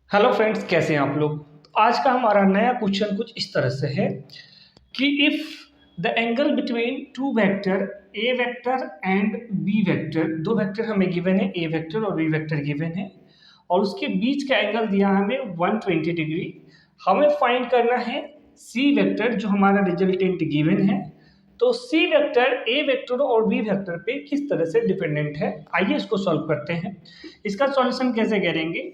Hello friends, कैसे हैं आप लोग। आज का हमारा नया क्वेश्चन कुछ इस तरह से है कि if the angle between two vector a vector and b vector, दो वेक्टर हमें गिवन है, ए वेक्टर और बी वेक्टर गिवन है और उसके बीच का एंगल दिया हमें 120 डिग्री। हमें फाइंड करना है सी वेक्टर जो हमारा रिजल्टेंट गिवन है। तो सी वेक्टर ए वेक्टर और बी वेक्टर पे किस तरह से डिपेंडेंट है, आइए इसको सॉल्व करते हैं। इसका सॉल्यूशन कैसे करेंगे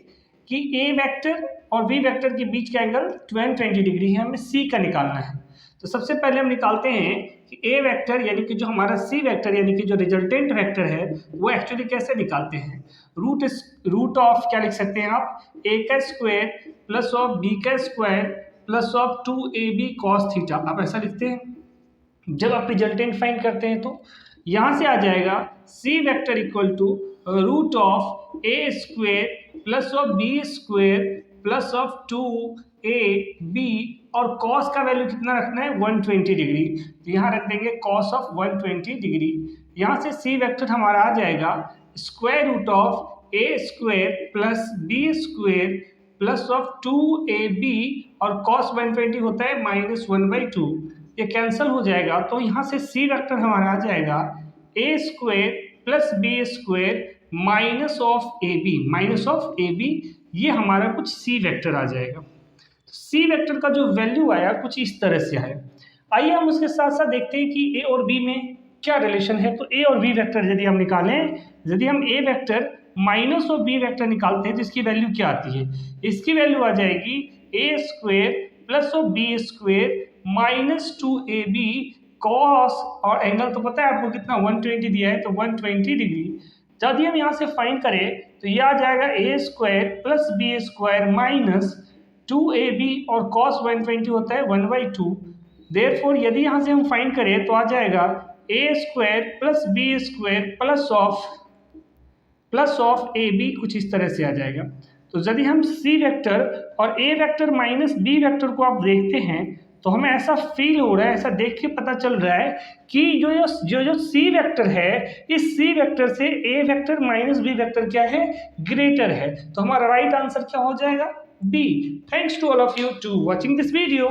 कि ए वेक्टर और बी वेक्टर के बीच का एंगल 220 डिग्री है, हमें सी का निकालना है। तो सबसे पहले हम निकालते हैं कि ए वेक्टर यानी कि जो हमारा सी वेक्टर यानी कि जो रिजल्टेंट वेक्टर है वो एक्चुअली कैसे निकालते हैं। रूट ऑफ क्या लिख सकते हैं आप, ए का स्क्वायर प्लस ऑफ बी का square plus of 2ab cos theta, आप ऐसा लिखते हैं। जब आप रिजल्टेंट फाइंड करते हैं तो यहाँ से आ जाएगा C vector equal to root of A square plus of B square plus of 2ab और cos का वैल्यू कितना रखना है 120 डिग्री। तो यहाँ रख देंगे cos ऑफ 120 डिग्री। यहाँ से सी वेक्टर हमारा आ जाएगा square root of A square plus B square plus of 2ab और cos 120 होता है -1/2, ये कैंसिल हो जाएगा। तो यहाँ से सी वेक्टर हमारा आ जाएगा A square plus B square minus of A B, ये हमारा कुछ सी वेक्टर आ जाएगा। सी वेक्टर का जो वैल्यू आया कुछ इस तरह से है। आइए हम उसके साथ साथ देखते हैं कि ए और बी में क्या रिलेशन है। तो ए और बी वेक्टर यदि हम निकालें, यदि हम A vector minus of B vector निकालते हैं तो इसकी वैल्यू क्या आती है, इसकी वैल्यू आ जाएगी A square plus of B square -2ab cos, और एंगल तो पता है आपको कितना 120 दिया है तो 120 डिग्री। यदि हम यहाँ से फाइंड करें तो यह आ जाएगा A square plus B square -2ab और cos 120 होता है 1/2। देयरफॉर यदि यहाँ से हम फाइंड करें तो आ जाएगा A square plus B square plus of A B, कुछ इस तरह से आ जाएगा। तो यदि हम सी वेक्टर और ए वेक्टर माइनस बी वेक्टर को आप देखते हैं तो हमें ऐसा फील हो रहा है, ऐसा देख के पता चल रहा है कि जो सी वेक्टर है, इस सी वेक्टर से ए वेक्टर माइनस बी वेक्टर क्या है, ग्रेटर है। तो हमारा राइट आंसर क्या हो जाएगा, B. Thanks to all of you to watching this video.